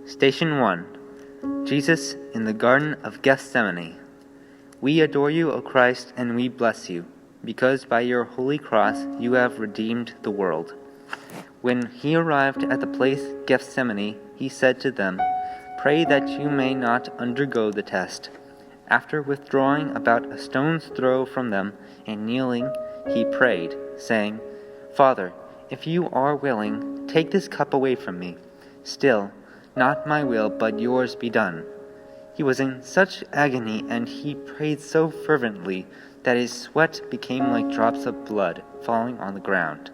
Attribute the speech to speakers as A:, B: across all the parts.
A: Station 1. Jesus in the Garden of Gethsemane. We adore you, O Christ, and we bless you, because by your holy cross you have redeemed the world. When he arrived at the place Gethsemane, he said to them, "Pray that you may not undergo the test." After withdrawing about a stone's throw from them and kneeling, he prayed, saying, "Father, if you are willing, take this cup away from me. Still, not my will, but yours be done." He was in such agony and he prayed so fervently that his sweat became like drops of blood falling on the ground.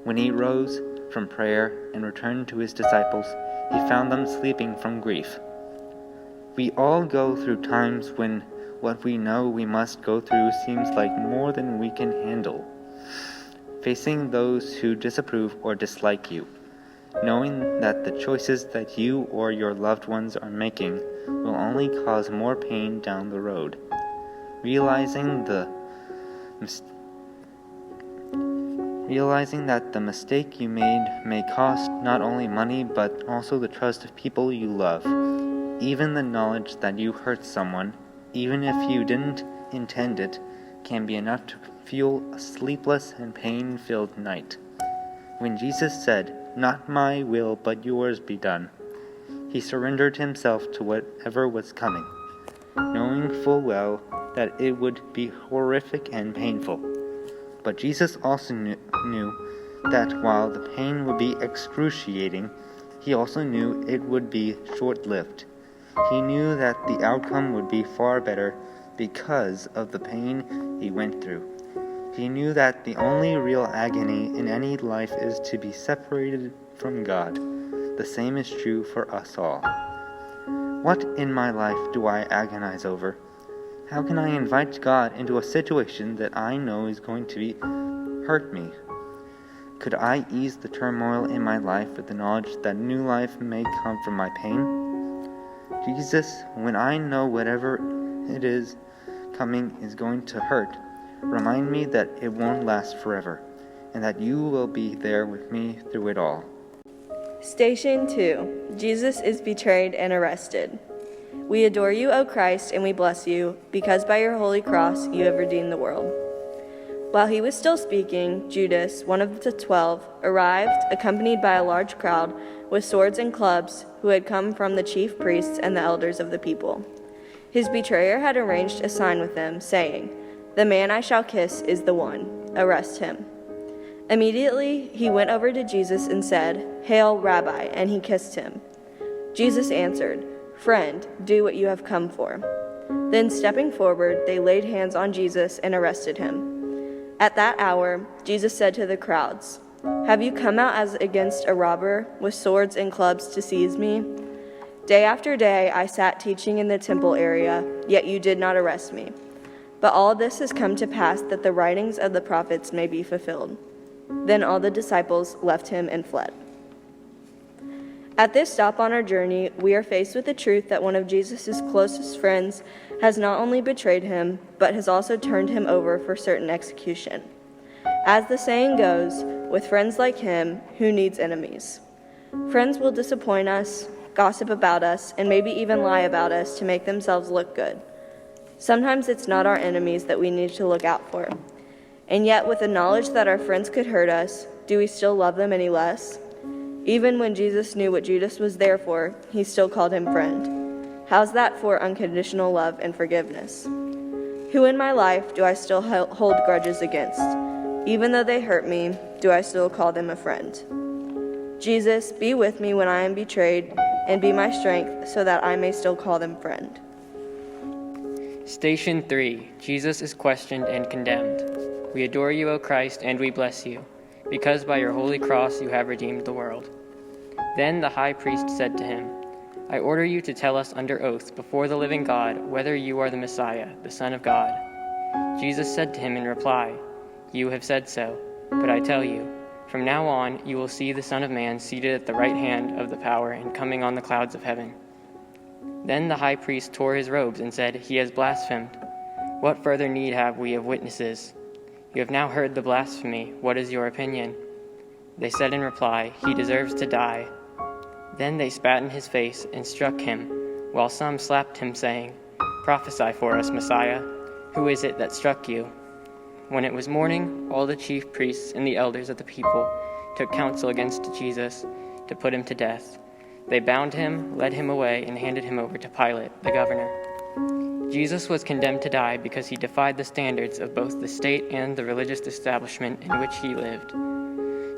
A: When he rose from prayer and returned to his disciples, he found them sleeping from grief. We all go through times when what we know we must go through seems like more than we can handle. Facing those who disapprove or dislike you, knowing that the choices that you or your loved ones are making will only cause more pain down the road. Realizing that the mistake you made may cost not only money but also the trust of people you love. Even the knowledge that you hurt someone, even if you didn't intend it, can be enough to fuel a sleepless and pain-filled night. When Jesus said, "Not my will, but yours be done," he surrendered himself to whatever was coming, knowing full well that it would be horrific and painful. But Jesus also knew that while the pain would be excruciating, he also knew it would be short-lived. He knew that the outcome would be far better because of the pain he went through. He knew that the only real agony in any life is to be separated from God. The same is true for us all. What in my life do I agonize over? How can I invite God into a situation that I know is going to hurt me? Could I ease the turmoil in my life with the knowledge that new life may come from my pain? Jesus, when I know whatever it is coming is going to hurt, remind me that it won't last forever, and that you will be there with me through it all.
B: Station 2. Jesus is betrayed and arrested. We adore you, O Christ, and we bless you, because by your holy cross you have redeemed the world. While he was still speaking, Judas, one of the 12, arrived, accompanied by a large crowd, with swords and clubs, who had come from the chief priests and the elders of the people. His betrayer had arranged a sign with them, saying, "The man I shall kiss is the one. Arrest him." Immediately he went over to Jesus and said, "Hail, Rabbi," and he kissed him. Jesus answered, "Friend, do what you have come for." Then stepping forward, they laid hands on Jesus and arrested him. At that hour, Jesus said to the crowds, "Have you come out as against a robber with swords and clubs to seize me? Day after day I sat teaching in the temple area, yet you did not arrest me. But all this has come to pass that the writings of the prophets may be fulfilled." Then all the disciples left him and fled. At this stop on our journey, we are faced with the truth that one of Jesus' closest friends has not only betrayed him, but has also turned him over for certain execution. As the saying goes, with friends like him, who needs enemies? Friends will disappoint us, gossip about us, and maybe even lie about us to make themselves look good. Sometimes it's not our enemies that we need to look out for. And yet, with the knowledge that our friends could hurt us, do we still love them any less? Even when Jesus knew what Judas was there for, he still called him friend. How's that for unconditional love and forgiveness? Who in my life do I still hold grudges against? Even though they hurt me, do I still call them a friend? Jesus, be with me when I am betrayed, and be my strength so that I may still call them friend.
C: Station 3. Jesus is questioned and condemned. We adore you, O Christ, and we bless you, because by your holy cross you have redeemed the world. Then the high priest said to him, "I order you to tell us under oath before the living God whether you are the Messiah, the Son of God." Jesus said to him in reply, "You have said so, but I tell you, from now on you will see the Son of Man seated at the right hand of the power and coming on the clouds of heaven." Then the high priest tore his robes and said, "He has blasphemed. What further need have we of witnesses? You have now heard the blasphemy. What is your opinion?" They said in reply, "He deserves to die." Then they spat in his face and struck him, while some slapped him, saying, "Prophesy for us, Messiah. Who is it that struck you?" When it was morning, all the chief priests and the elders of the people took counsel against Jesus to put him to death. They bound him, led him away, and handed him over to Pilate, the governor. Jesus was condemned to die because he defied the standards of both the state and the religious establishment in which he lived.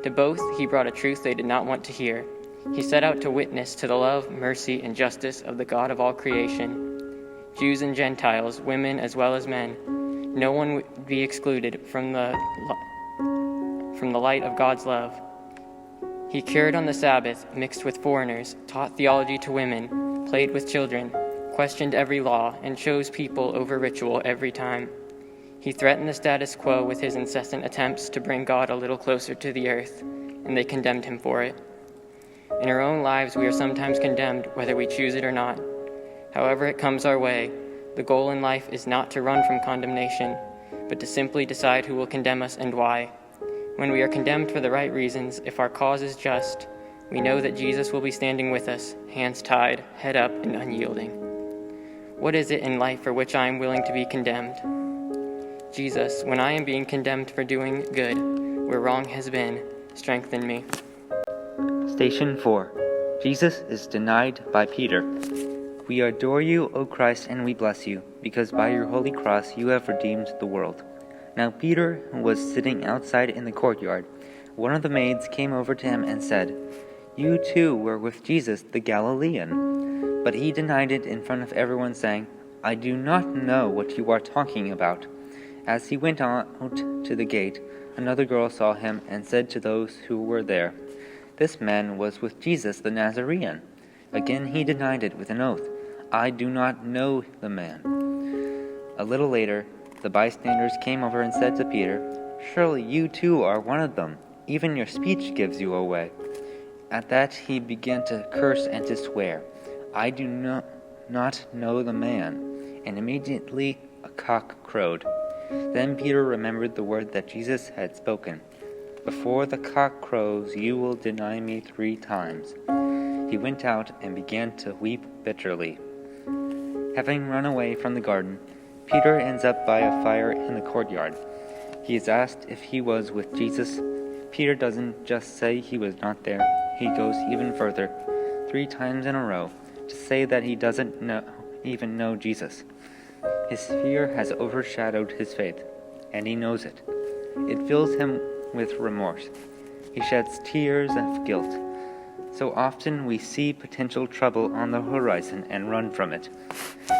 C: To both, he brought a truth they did not want to hear. He set out to witness to the love, mercy, and justice of the God of all creation. Jews and Gentiles, women as well as men, no one would be excluded from the light of God's love. He cured on the Sabbath, mixed with foreigners, taught theology to women, played with children, questioned every law, and chose people over ritual every time. He threatened the status quo with his incessant attempts to bring God a little closer to the earth, and they condemned him for it. In our own lives, we are sometimes condemned whether we choose it or not. However it comes our way, the goal in life is not to run from condemnation, but to simply decide who will condemn us and why. When we are condemned for the right reasons, if our cause is just, we know that Jesus will be standing with us, hands tied, head up, and unyielding. What is it in life for which I am willing to be condemned? Jesus, when I am being condemned for doing good, where wrong has been, strengthen me.
A: Station 4. Jesus is denied by Peter. We adore you, O Christ, and we bless you, because by your holy cross you have redeemed the world. Now Peter was sitting outside in the courtyard. One of the maids came over to him and said, "You too were with Jesus the Galilean." But he denied it in front of everyone, saying, "I do not know what you are talking about." As he went out to the gate, another girl saw him and said to those who were there, "This man was with Jesus the Nazarene." Again he denied it with an oath, "I do not know the man." A little later, the bystanders came over and said to Peter, "Surely you too are one of them. Even your speech gives you away." At that he began to curse and to swear, "I do not know the man." And immediately a cock crowed. Then Peter remembered the word that Jesus had spoken, "Before the cock crows, you will deny me 3 times." He went out and began to weep bitterly. Having run away from the garden, Peter ends up by a fire in the courtyard. He is asked if he was with Jesus. Peter doesn't just say he was not there. He goes even further, 3 times in a row, to say that he doesn't even know Jesus. His fear has overshadowed his faith, and he knows it. It fills him with remorse. He sheds tears of guilt. So often we see potential trouble on the horizon and run from it.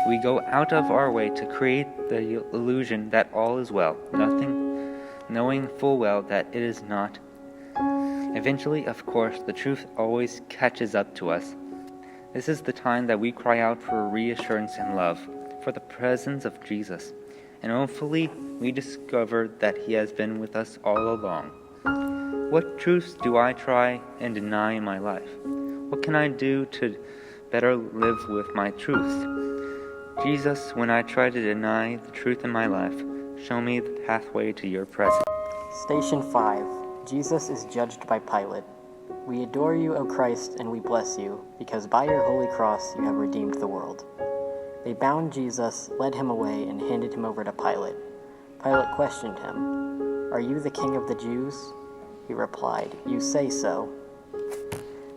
A: We go out of our way to create the illusion that all is well, knowing full well that it is not. Eventually, of course, the truth always catches up to us. This is the time that we cry out for reassurance and love, for the presence of Jesus, and hopefully we discover that he has been with us all along. What truths do I try and deny in my life? What can I do to better live with my truths? Jesus, when I try to deny the truth in my life, show me the pathway to your presence.
C: Station 5. Jesus is judged by Pilate. We adore you, O Christ, and we bless you, because by your holy cross you have redeemed the world. They bound Jesus, led him away, and handed him over to Pilate. Pilate questioned him, "Are you the king of the Jews?" He replied, "You say so."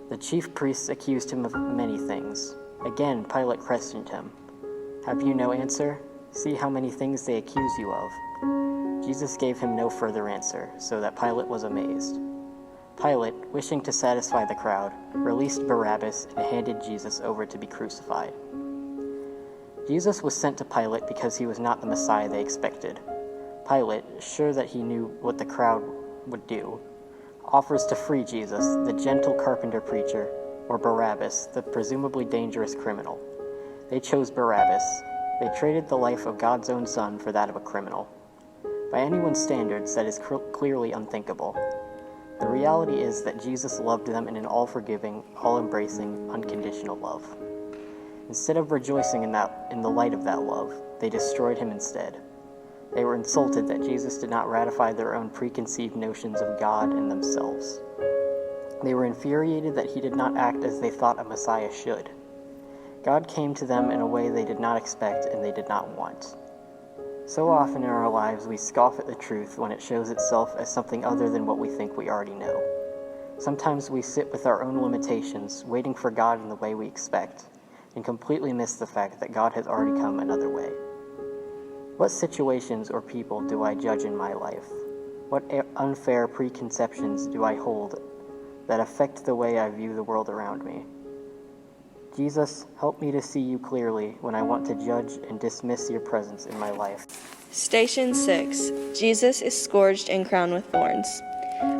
C: The chief priests accused him of many things. Again, Pilate questioned him, "Have you no answer? See how many things they accuse you of." Jesus gave him no further answer, so that Pilate was amazed. Pilate, wishing to satisfy the crowd, released Barabbas and handed Jesus over to be crucified. Jesus was sent to Pilate because he was not the Messiah they expected. Pilate, sure that he knew what the crowd would do, offers to free Jesus, the gentle carpenter preacher, or Barabbas, the presumably dangerous criminal. They chose Barabbas. They traded the life of God's own son for that of a criminal. By anyone's standards, that is clearly unthinkable. The reality is that Jesus loved them in an all-forgiving, all-embracing, unconditional love. Instead of rejoicing in the light of that love, they destroyed him instead. They were insulted that Jesus did not ratify their own preconceived notions of God and themselves.
D: They were infuriated that he did not act as they thought a Messiah should. God came to them in a way they did not expect and they did not want. So often in our lives, we scoff at the truth when it shows itself as something other than what we think we already know. Sometimes we sit with our own limitations, waiting for God in the way we expect, and completely miss the fact that God has already come another way. What situations or people do I judge in my life? What unfair preconceptions do I hold that affect the way I view the world around me? Jesus, help me to see you clearly when I want to judge and dismiss your presence in my life.
B: Station 6. Jesus is scourged and crowned with thorns.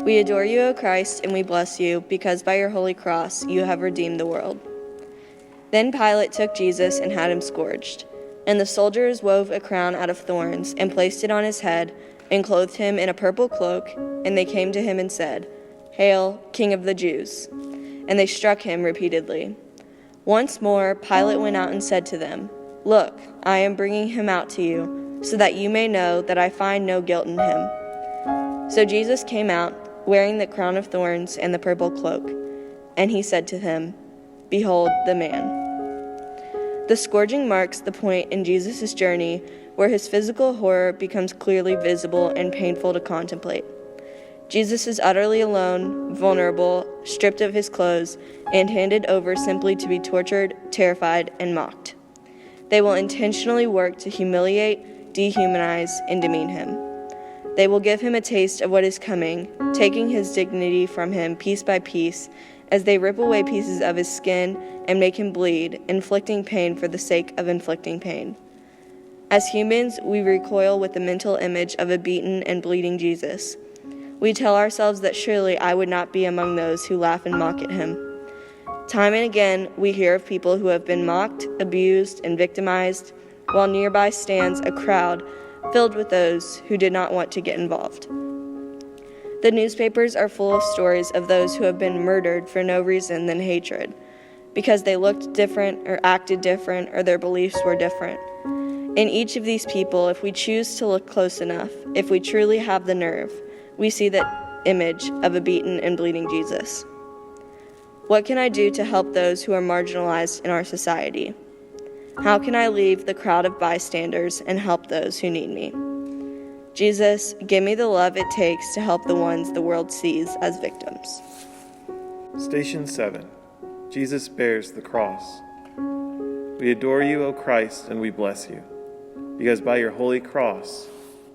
B: We adore you, O Christ, and we bless you, because by your holy cross you have redeemed the world. Then Pilate took Jesus and had him scourged. And the soldiers wove a crown out of thorns and placed it on his head and clothed him in a purple cloak. And they came to him and said, "Hail, King of the Jews!" And they struck him repeatedly. Once more Pilate went out and said to them, "Look, I am bringing him out to you, so that you may know that I find no guilt in him." So Jesus came out, wearing the crown of thorns and the purple cloak. And he said to him, "Behold the man." The scourging marks the point in Jesus' journey where his physical horror becomes clearly visible and painful to contemplate. Jesus is utterly alone, vulnerable, stripped of his clothes, and handed over simply to be tortured, terrified, and mocked. They will intentionally work to humiliate, dehumanize, and demean him. They will give him a taste of what is coming, taking his dignity from him piece by piece as they rip away pieces of his skin and make him bleed, inflicting pain for the sake of inflicting pain. As humans, we recoil with the mental image of a beaten and bleeding Jesus. We tell ourselves that surely I would not be among those who laugh and mock at him. Time and again, we hear of people who have been mocked, abused, and victimized, while nearby stands a crowd filled with those who did not want to get involved. The newspapers are full of stories of those who have been murdered for no reason than hatred, because they looked different or acted different or their beliefs were different. In each of these people, if we choose to look close enough, if we truly have the nerve, we see that image of a beaten and bleeding Jesus. What can I do to help those who are marginalized in our society? How can I leave the crowd of bystanders and help those who need me? Jesus, give me the love it takes to help the ones the world sees as victims.
E: Station 7. Jesus bears the cross. We adore you, O Christ, and we bless you, because by your holy cross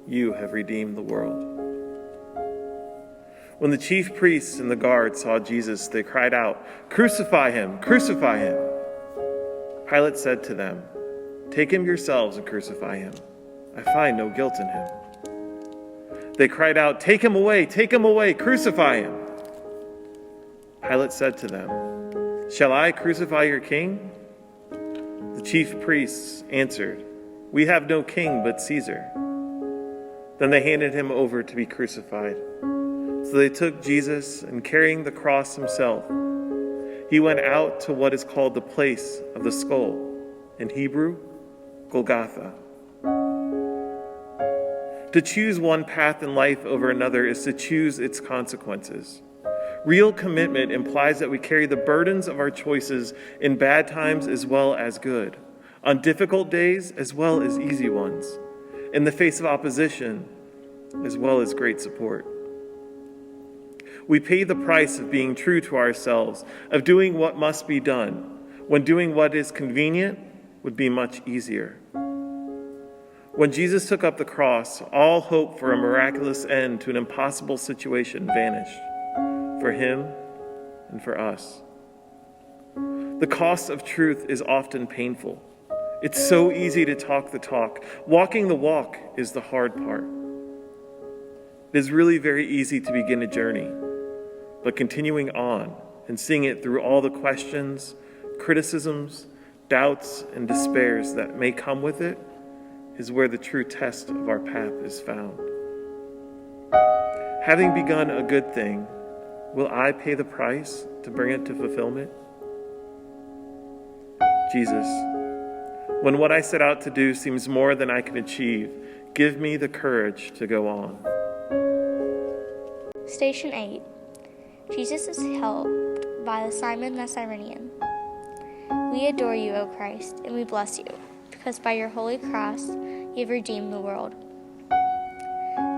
E: you have redeemed the world. When the chief priests and the guards saw Jesus, they cried out, "Crucify him! Crucify him!" Pilate said to them, "Take him yourselves and crucify him. I find no guilt in him." They cried out, take him away, crucify him!" Pilate said to them, "Shall I crucify your king?" The chief priests answered, "We have no king but Caesar." Then they handed him over to be crucified. So they took Jesus, and carrying the cross himself, he went out to what is called the place of the skull, in Hebrew, Golgotha. To choose one path in life over another is to choose its consequences. Real commitment implies that we carry the burdens of our choices in bad times as well as good, on difficult days as well as easy ones, in the face of opposition as well as great support. We pay the price of being true to ourselves, of doing what must be done, when doing what is convenient would be much easier. When Jesus took up the cross, all hope for a miraculous end to an impossible situation vanished, for him and for us. The cost of truth is often painful. It's so easy to talk the talk. Walking the walk is the hard part. It is really very easy to begin a journey, but continuing on and seeing it through all the questions, criticisms, doubts, and despairs that may come with it is where the true test of our path is found. Having begun a good thing, will I pay the price to bring it to fulfillment? Jesus, when what I set out to do seems more than I can achieve, give me the courage to go on.
F: Station 8. Jesus is helped by Simon the Cyrenian. We adore you, O Christ, and we bless you, because by your holy cross you have redeemed the world.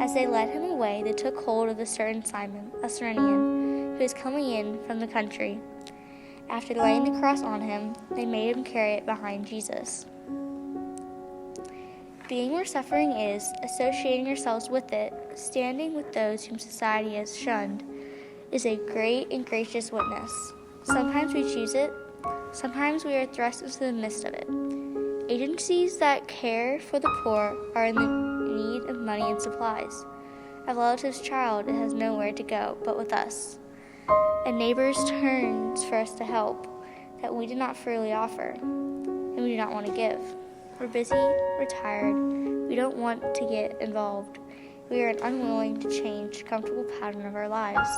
F: As they led him away, they took hold of a certain Simon, a Cyrenian, who was coming in from the country. After laying the cross on him, they made him carry it behind Jesus. Being where suffering is, associating yourselves with it, standing with those whom society has shunned, is a great and gracious witness. Sometimes we choose it, sometimes we are thrust into the midst of it. Agencies that care for the poor are in the need of money and supplies. A relative's child has nowhere to go but with us. A neighbor's turns for us to help that we do not freely offer, and we do not want to give. We're busy, we're tired, we don't want to get involved. We are unwilling to change the comfortable pattern of our lives.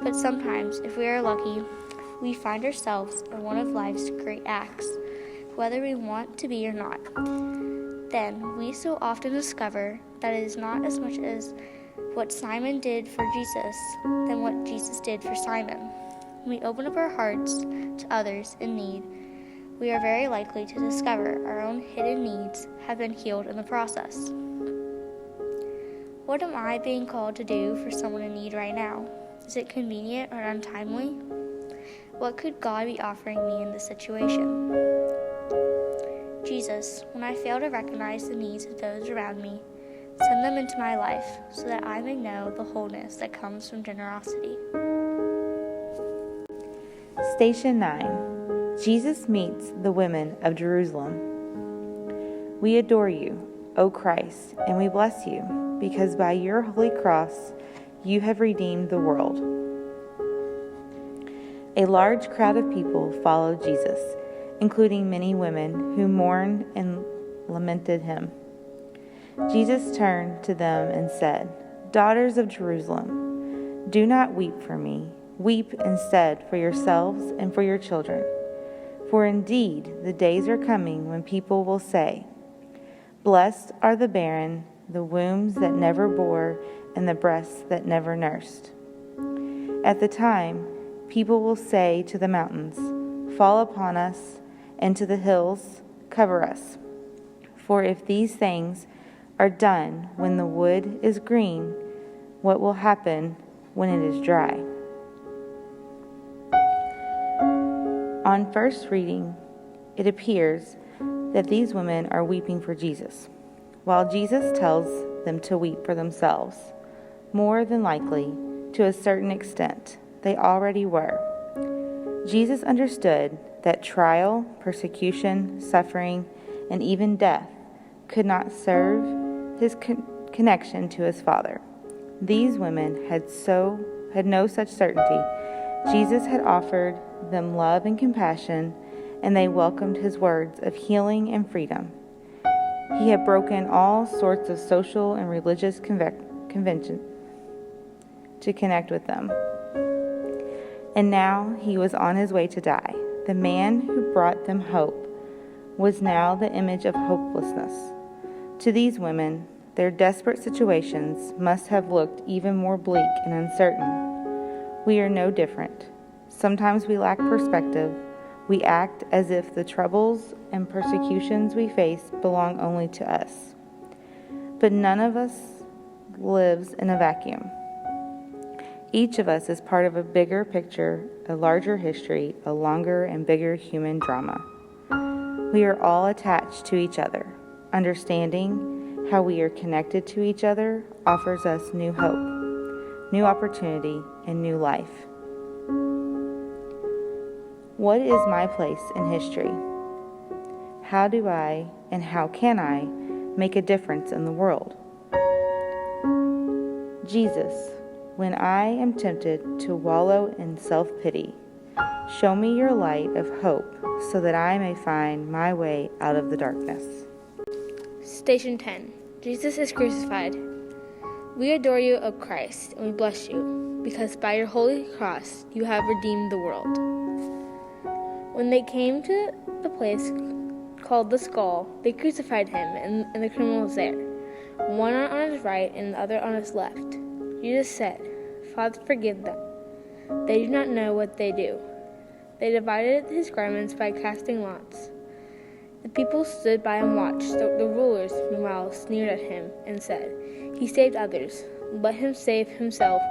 F: But sometimes, if we are lucky, we find ourselves in one of life's great acts, whether we want to be or not. Then we so often discover that it is not as much as what Simon did for Jesus than what Jesus did for Simon. When we open up our hearts to others in need, we are very likely to discover our own hidden needs have been healed in the process. What am I being called to do for someone in need right now? Is it convenient or untimely? What could God be offering me in this situation? Jesus, when I fail to recognize the needs of those around me, send them into my life so that I may know the wholeness that comes from generosity.
G: Station 9. Jesus meets the women of Jerusalem. We adore you, O Christ, and we bless you, because by your holy cross you have redeemed the world. A large crowd of people followed Jesus, including many women who mourned and lamented him. Jesus turned to them and said, "Daughters of Jerusalem, do not weep for me. Weep instead for yourselves and for your children. For indeed, the days are coming when people will say, 'Blessed are the barren, the wombs that never bore, and the breasts that never nursed.' At the time, people will say to the mountains, 'Fall upon us,' and to the hills, 'Cover us.' For if these things are done when the wood is green, what will happen when it is dry?" On first reading, it appears that these women are weeping for Jesus, while Jesus tells them to weep for themselves. More than likely, to a certain extent, they already were. Jesus understood that trial, persecution, suffering, and even death could not serve his connection to his Father. These women had no such certainty. Jesus had offered them love and compassion, and they welcomed his words of healing and freedom. He had broken all sorts of social and religious conventions to connect with them. And now he was on his way to die. The man who brought them hope was now the image of hopelessness. To these women, their desperate situations must have looked even more bleak and uncertain. We are no different. Sometimes we lack perspective. We act as if the troubles and persecutions we face belong only to us. But none of us lives in a vacuum. Each of us is part of a bigger picture, a larger history, a longer and bigger human drama. We are all attached to each other. Understanding how we are connected to each other offers us new hope, new opportunity, and new life. What is my place in history? How do I and how can I make a difference in the world? Jesus, when I am tempted to wallow in self-pity, show me your light of hope so that I may find my way out of the darkness.
H: Station 10. Jesus is crucified. We adore you, O Christ, and we bless you, because by your holy cross you have redeemed the world. When they came to the place called the Skull, they crucified him and the criminals there, one on his right and the other on his left. Jesus said, "Father, forgive them, They do not know what they do." They divided his garments by casting lots. The people stood by and watched. The rulers, meanwhile, sneered at him and said, "He saved others. Let him save himself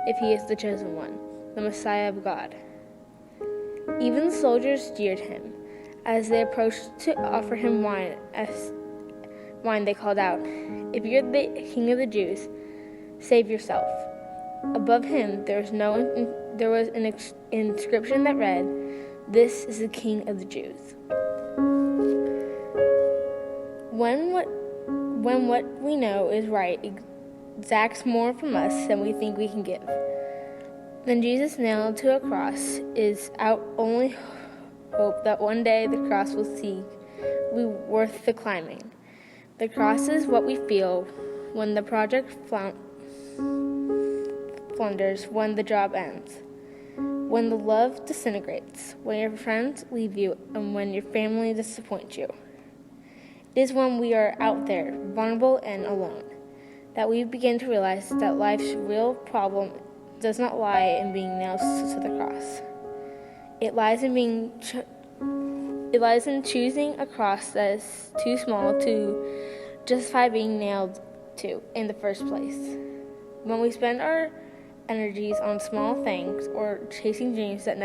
H: if he is the chosen one, the Messiah of God." Even the soldiers jeered him. As they approached to offer him wine, they called out, "If you're the king of the Jews, save yourself." Above him there was an inscription that read, "This is the King of the Jews." When what we know is right exacts more from us than we think we can give, then Jesus nailed to a cross is our only hope that one day the cross will be worth the climbing. The cross is what we feel when the project flounders, when the job ends, when the love disintegrates, when your friends leave you, and when your family disappoints you. It is when we are out there, vulnerable and alone, that we begin to realize that life's real problem does not lie in being nailed to the cross. It lies in choosing a cross that is too small to justify being nailed to in the first place. When we spend our energies on small things or chasing dreams that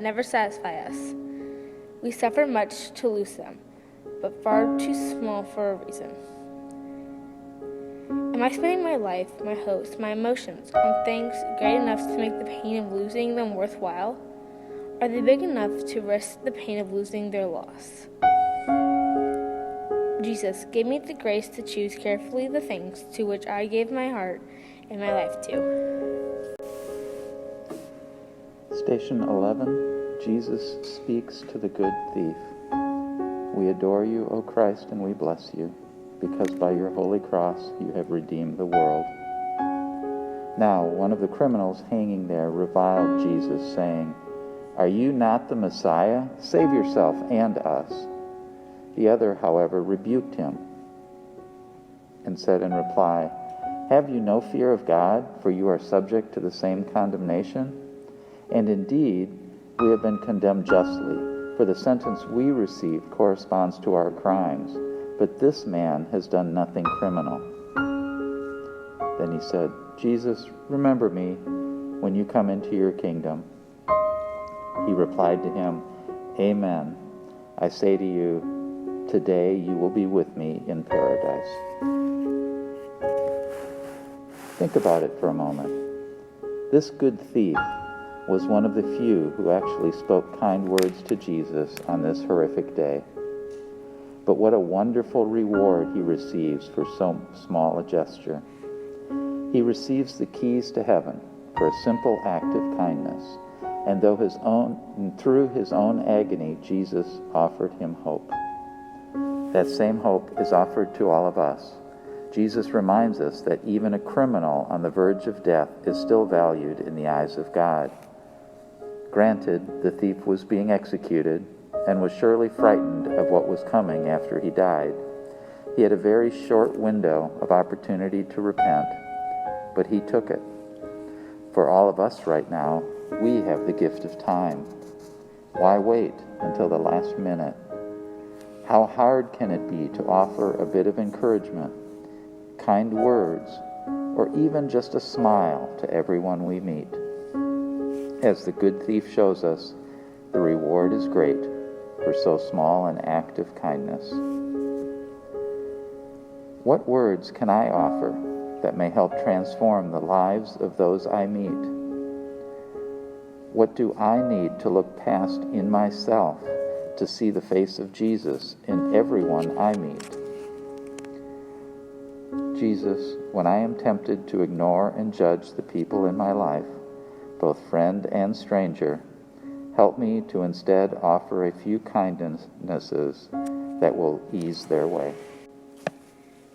H: never satisfy us, we suffer much to lose them, but far too small for a reason. Am I spending my life, my hopes, my emotions on things great enough to make the pain of losing them worthwhile? Are they big enough to risk the pain of losing their loss? Jesus, give me the grace to choose carefully the things to which I gave my heart and my life to.
I: Station 11, Jesus speaks to the good thief. We adore you, O Christ, and we bless you, because by your holy cross you have redeemed the world. Now, one of the criminals hanging there reviled Jesus, saying, "Are you not the Messiah? Save yourself and us." The other, however, rebuked him and said in reply, "Have you no fear of God, for you are subject to the same condemnation? And indeed, we have been condemned justly, for the sentence we received corresponds to our crimes, but this man has done nothing criminal." Then he said, "Jesus, remember me when you come into your kingdom." He replied to him, "Amen. I say to you, today you will be with me in paradise." Think about it for a moment. This good thief was one of the few who actually spoke kind words to Jesus on this horrific day. But what a wonderful reward he receives for so small a gesture. He receives the keys to heaven for a simple act of kindness. And through his own agony, Jesus offered him hope. That same hope is offered to all of us. Jesus reminds us that even a criminal on the verge of death is still valued in the eyes of God. Granted, the thief was being executed and was surely frightened of what was coming after he died. He had a very short window of opportunity to repent, but he took it. For all of us right now, we have the gift of time. Why wait until the last minute? How hard can it be to offer a bit of encouragement, kind words, or even just a smile to everyone we meet? As the good thief shows us, the reward is great for so small an act of kindness. What words can I offer that may help transform the lives of those I meet? What do I need to look past in myself to see the face of Jesus in everyone I meet? Jesus, when I am tempted to ignore and judge the people in my life, both friend and stranger, help me to instead offer a few kindnesses that will ease their way.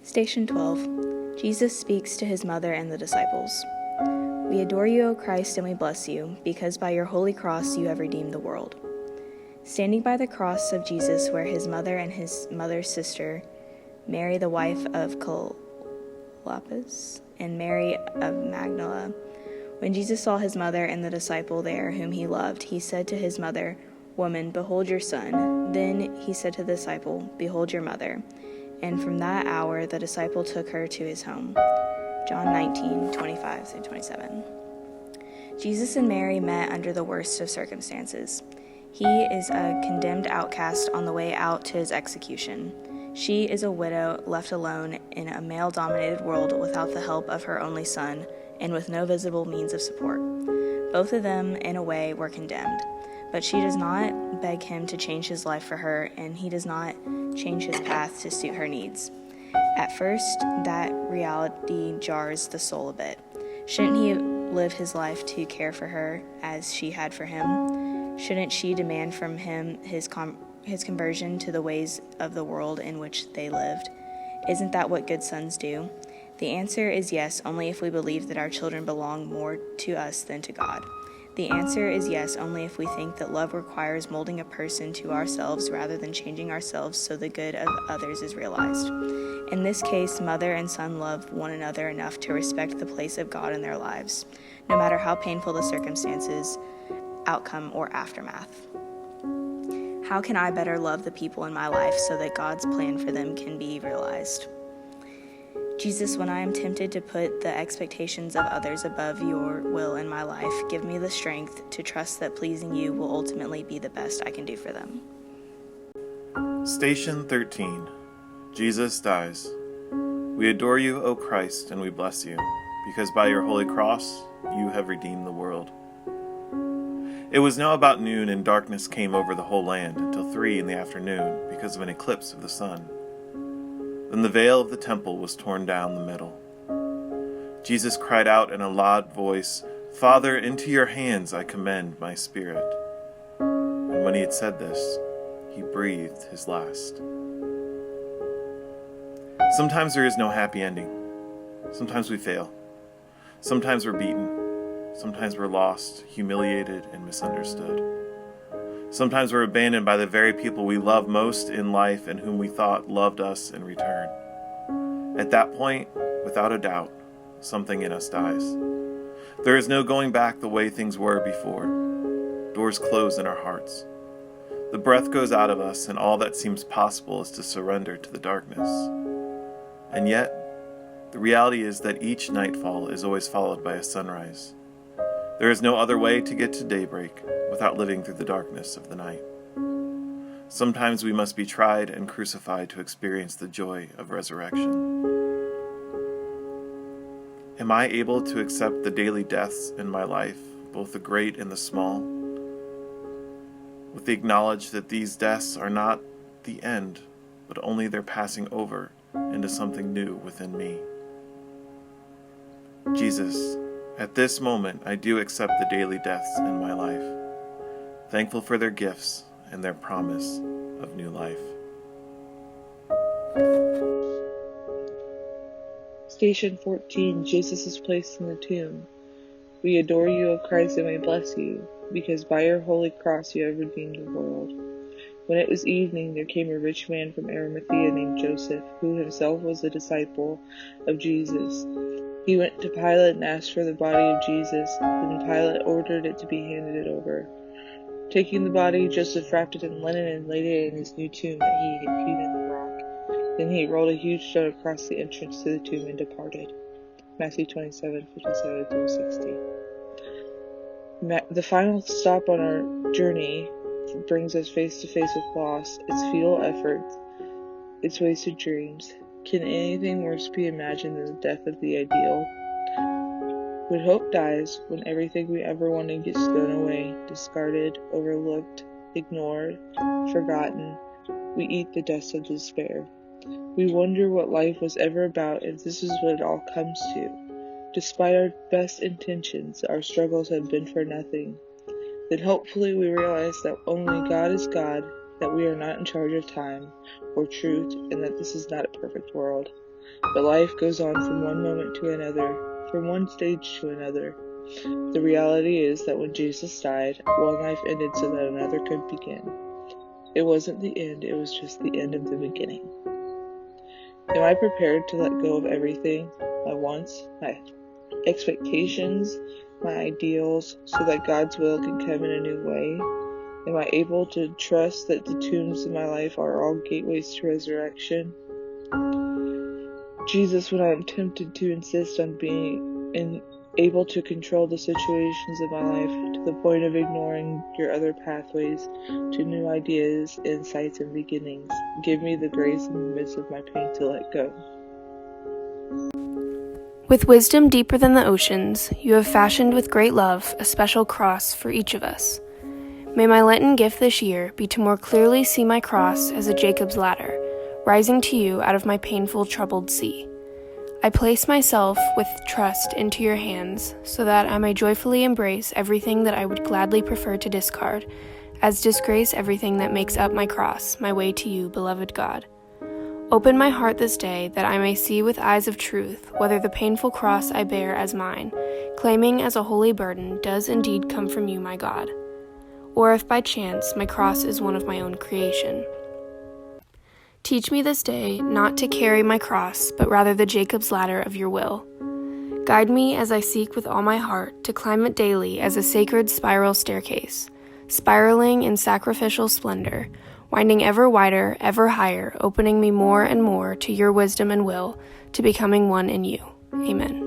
J: Station 12. Jesus speaks to his mother and the disciples. We adore you, O Christ, and we bless you, because by your holy cross you have redeemed the world. Standing by the cross of Jesus were his mother and his mother's sister, Mary the wife of Clopas, and Mary of Magdala, When Jesus saw his mother and the disciple there whom he loved, he said to his mother, "Woman, behold your son." Then he said to the disciple, "Behold your mother." And from that hour the disciple took her to his home. John 19:25-27. Jesus and Mary met under the worst of circumstances. He is a condemned outcast on the way out to his execution. She is a widow left alone in a male-dominated world without the help of her only son and with no visible means of support. Both of them, in a way, were condemned, but she does not beg him to change his life for her, and he does not change his path to suit her needs. At first, that reality jars the soul a bit. Shouldn't he live his life to care for her as she had for him? Shouldn't she demand from him his conversion to the ways of the world in which they lived? Isn't that what good sons do? The answer is yes, only if we believe that our children belong more to us than to God. The answer is yes, only if we think that love requires molding a person to ourselves rather than changing ourselves so the good of others is realized. In this case, mother and son love one another enough to respect the place of God in their lives, no matter how painful the circumstances, outcome, or aftermath. How can I better love the people in my life so that God's plan for them can be realized? Jesus, when I am tempted to put the expectations of others above your will in my life, give me the strength to trust that pleasing you will ultimately be the best I can do for them.
E: Station 13. Jesus dies. We adore you, O Christ, and we bless you, because by your holy cross you have redeemed the world. It was now about noon, and darkness came over the whole land until 3 p.m. because of an eclipse of the sun. Then the veil of the temple was torn down the middle. Jesus cried out in a loud voice, "Father, into your hands I commend my spirit." And when he had said this, he breathed his last. Sometimes there is no happy ending. Sometimes we fail. Sometimes we're beaten. Sometimes we're lost, humiliated, and misunderstood. Sometimes we're abandoned by the very people we love most in life and whom we thought loved us in return. At that point, without a doubt, something in us dies. There is no going back the way things were before. Doors close in our hearts. The breath goes out of us, and all that seems possible is to surrender to the darkness. And yet, the reality is that each nightfall is always followed by a sunrise. There is no other way to get to daybreak without living through the darkness of the night. Sometimes we must be tried and crucified to experience the joy of resurrection. Am I able to accept the daily deaths in my life, both the great and the small, with the knowledge that these deaths are not the end, but only their passing over into something new within me? Jesus, at this moment, I do accept the daily deaths in my life, thankful for their gifts and their promise of new life.
K: Station 14. Jesus is placed in the tomb. We adore you, O Christ, and we bless you, because by your holy cross you have redeemed the world. When it was evening, there came a rich man from Arimathea named Joseph, who himself was a disciple of Jesus. He went to Pilate and asked for the body of Jesus. Then Pilate ordered it to be handed over. Taking the body, Joseph wrapped it in linen and laid it in his new tomb that he had hewn in the rock. Then he rolled a huge stone across the entrance to the tomb and departed. Matthew 27:57-60. The final stop on our journey brings us face to face with loss, its futile efforts, its wasted dreams. Can anything worse be imagined than the death of the ideal? When hope dies, when everything we ever wanted gets thrown away, discarded, overlooked, ignored, forgotten, we eat the dust of despair. We wonder what life was ever about if this is what it all comes to. Despite our best intentions, our struggles have been for nothing. Then hopefully we realize that only God is God, that we are not in charge of time or truth, and that this is not a perfect world. But life goes on from one moment to another, from one stage to another. The reality is that when Jesus died, one life ended so that another could begin. It wasn't the end, it was just the end of the beginning. Am I prepared to let go of everything? My wants, my expectations, my ideals so that God's will can come in a new way? Am I able to trust that the tombs in my life are all gateways to resurrection? Jesus, when I am tempted to insist on being able to control the situations of my life to the point of ignoring your other pathways to new ideas, insights, and beginnings, give me the grace in the midst of my pain to let go.
L: With wisdom deeper than the oceans, you have fashioned with great love a special cross for each of us. May my Lenten gift this year be to more clearly see my cross as a Jacob's ladder, rising to you out of my painful, troubled sea. I place myself with trust into your hands so that I may joyfully embrace everything that I would gladly prefer to discard, as disgrace everything that makes up my cross, my way to you, beloved God. Open my heart this day that I may see with eyes of truth whether the painful cross I bear as mine, claiming as a holy burden, does indeed come from you, my God, or if by chance my cross is one of my own creation. Teach me this day not to carry my cross, but rather the Jacob's ladder of your will. Guide me as I seek with all my heart to climb it daily as a sacred spiral staircase, spiraling in sacrificial splendor, winding ever wider, ever higher, opening me more and more to your wisdom and will, to becoming one in you. Amen.